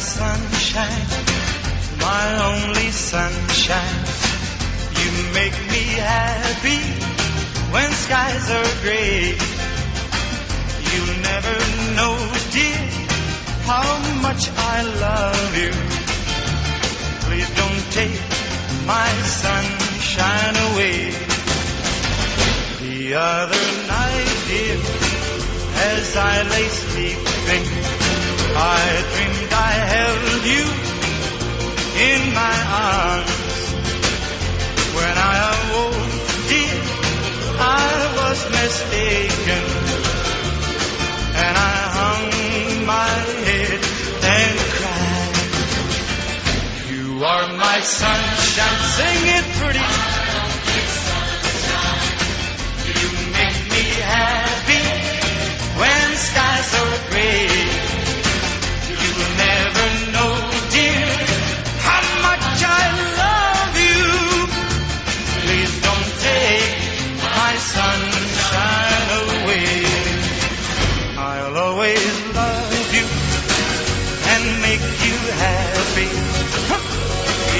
sunshine, my only sunshine. You make me happy when skies are gray. You never know, dear, how much I love you. Please don't take my sunshine away. The other night, dear, as I lay sleeping, I dreamed I held you in my arms. When I awoke, dear, I was mistaken, and I hung my head and cried. You are my sunshine, sing it pretty. You make me happy when skies are gray. You'll never know, dear, how much I love you. Please don't take my sunshine away. I'll always love you and make you happy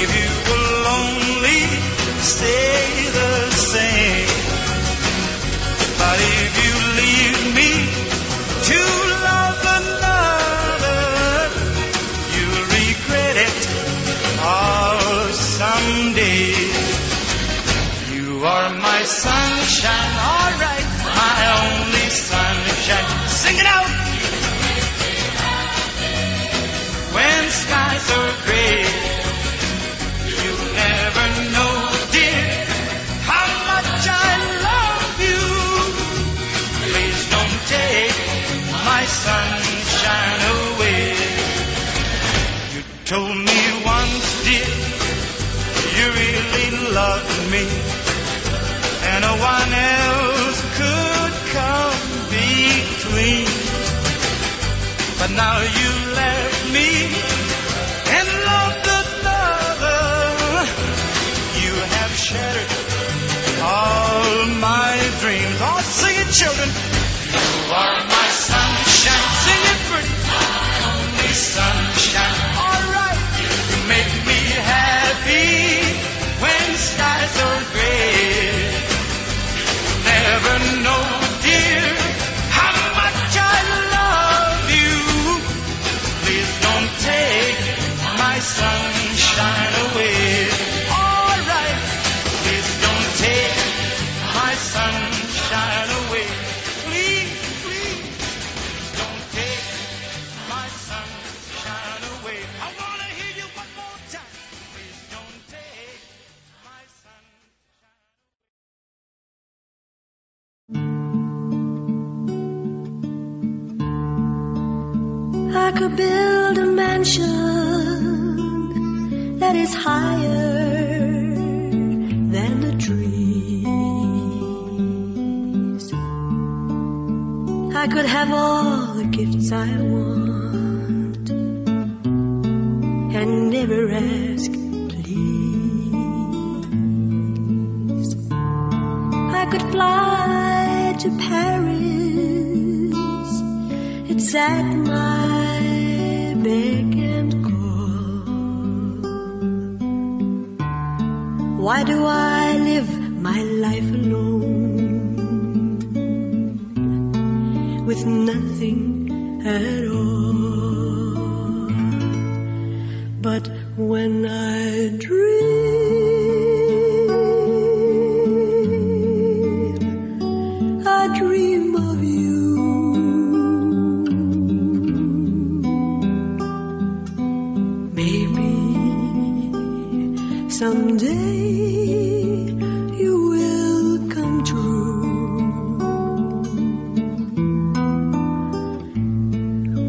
if you will only stay the same. But if you leave me to love another, you'll regret it all someday. You are my sunshine, all right, my only sunshine. Sing it out. When skies are gray, you'll never know, dear, how much I love you. Please don't take my sunshine away. You told me once, dear, you really loved me, and no one else could come between. But now you left me and loved another. You have shattered all my dreams. Oh, sing it, children. You are my sunshine. Sing it pretty. My only sunshine. All right. You make me happy when skies are gray. You never know, dear, how much I love you. Please don't take my sunshine away. All right. Please don't take my sunshine away. Please, please, don't take my sunshine away. I want to hear you one more time. Please don't take my sunshine away. I could build a mansion that is higher than the trees. I could have all the gifts I want and never ask, please. I could fly to Paris. It's at my beck and call. Why do I live my life alone with nothing at all? But when I dream of you. Someday you will come true.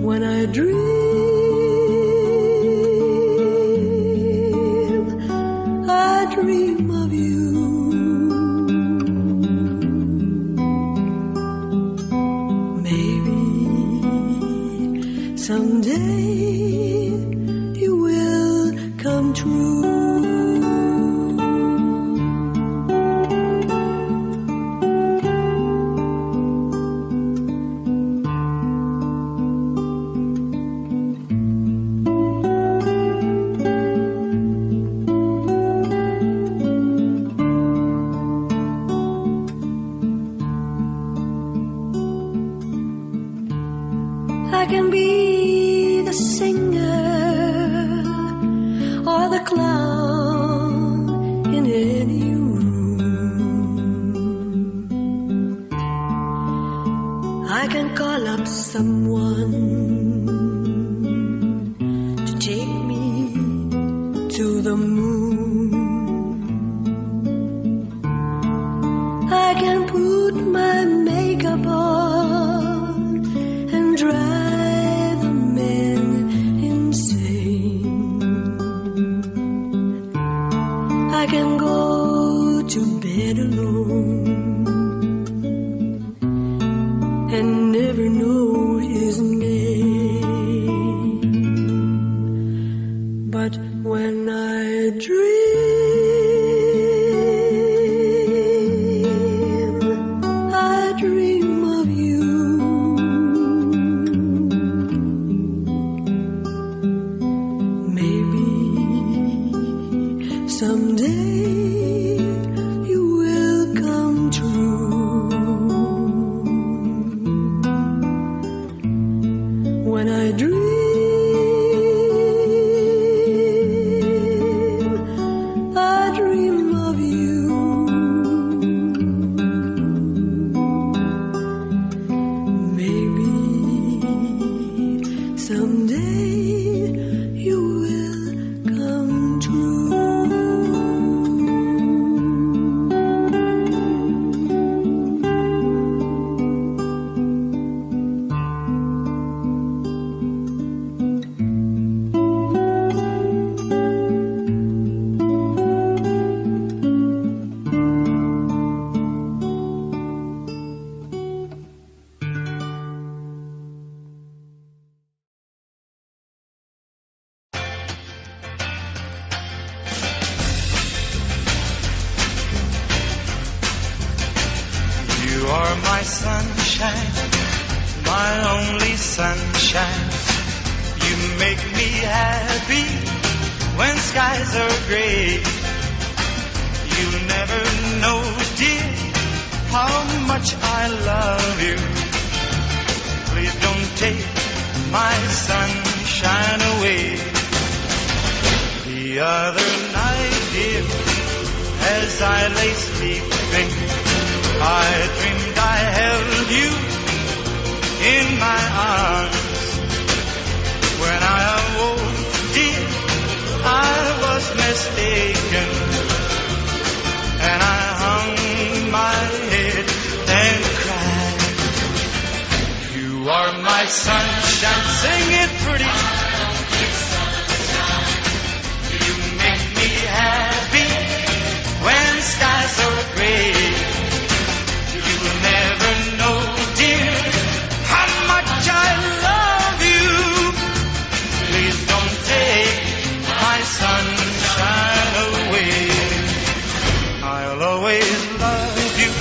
When I dream singer or the clown in any room. I can call up someone to take me to the moon. I can put my makeup on and drive the men insane. I can go to bed alone and never know his name. But when I dream, I dream of you. Maybe someday you will come true. When I dream, I dream of you. Maybe someday you will come true. You are my sunshine, my only sunshine. You make me happy when skies are gray. You never know, dear, how much I love you. Please don't take my sunshine away. The other night, dear, as I lay sleeping, I dreamed I held you in my arms. When I awoke, dear, I was mistaken, and I hung my head and cried. You are my sunshine, sing it pretty. You make me happy when skies are gray. You'll never know, dear, how much I love you. Please don't take my sunshine away. I'll always love you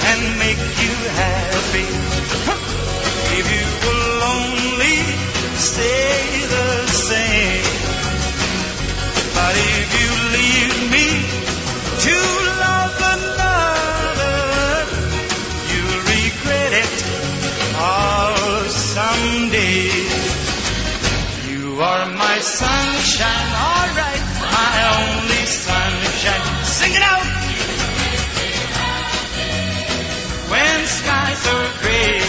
and make you happy if you will only stay the same. But if you leave me to love another, you'll regret it all someday. You are my sunshine, alright, my only sunshine. Sing it out! When skies are gray,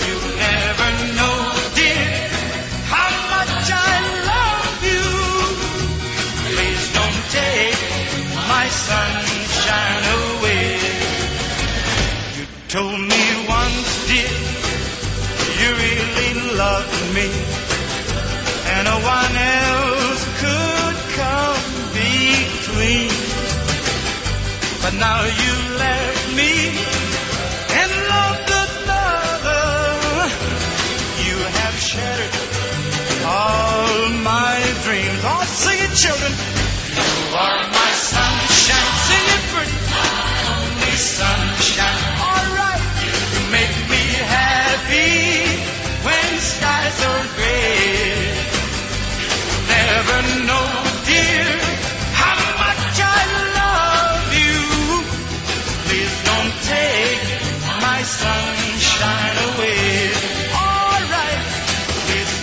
you never know, dear, how much I love you. Please don't take my sunshine away. You told me once, dear, you really loved me, and no one else could come between. But now you left me and loved another. You have shattered all my dreams. Oh, sing it, children. You are my sunshine. Sing it pretty. My only sunshine. All right. You make me happy when skies are gray. You never know, dear, how much I love you. Please don't take my sunshine away. All right. Please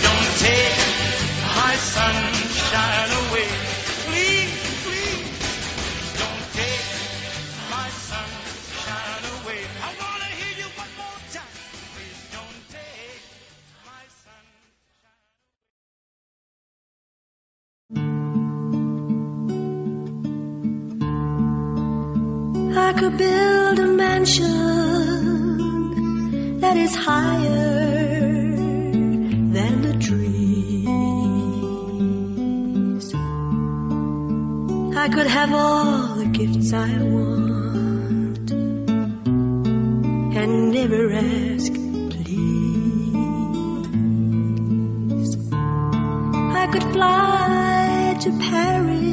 I could build a mansion that is higher than the trees. I could have all the gifts I want and never ask please. I could fly to Paris.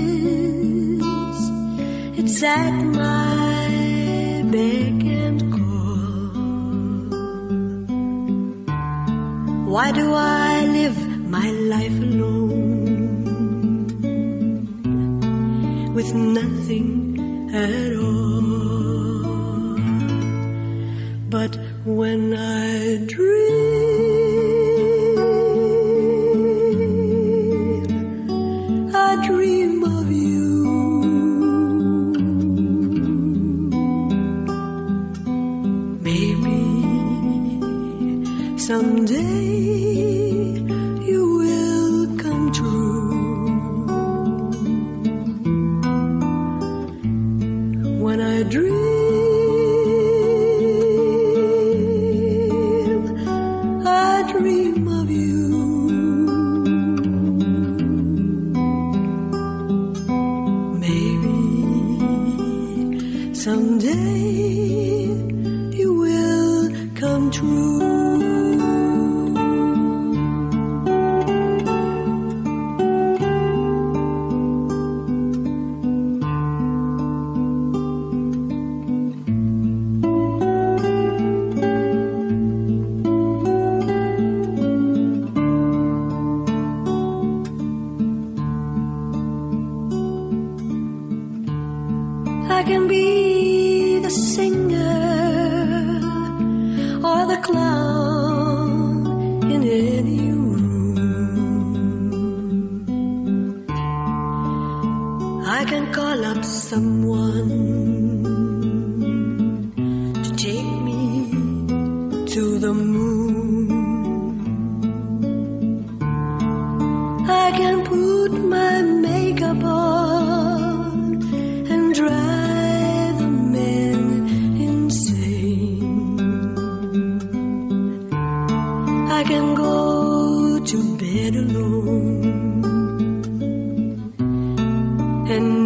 It's at my beck and call. Why do I live my life alone with nothing at all? But when I dream of you. Maybe someday you will come true. When I dream of you. Maybe someday you will come true. I can be the singer or the clown in any room. I can call up someone to take me to the moon. I can put my makeup on and drive the men insane. I can go to bed alone and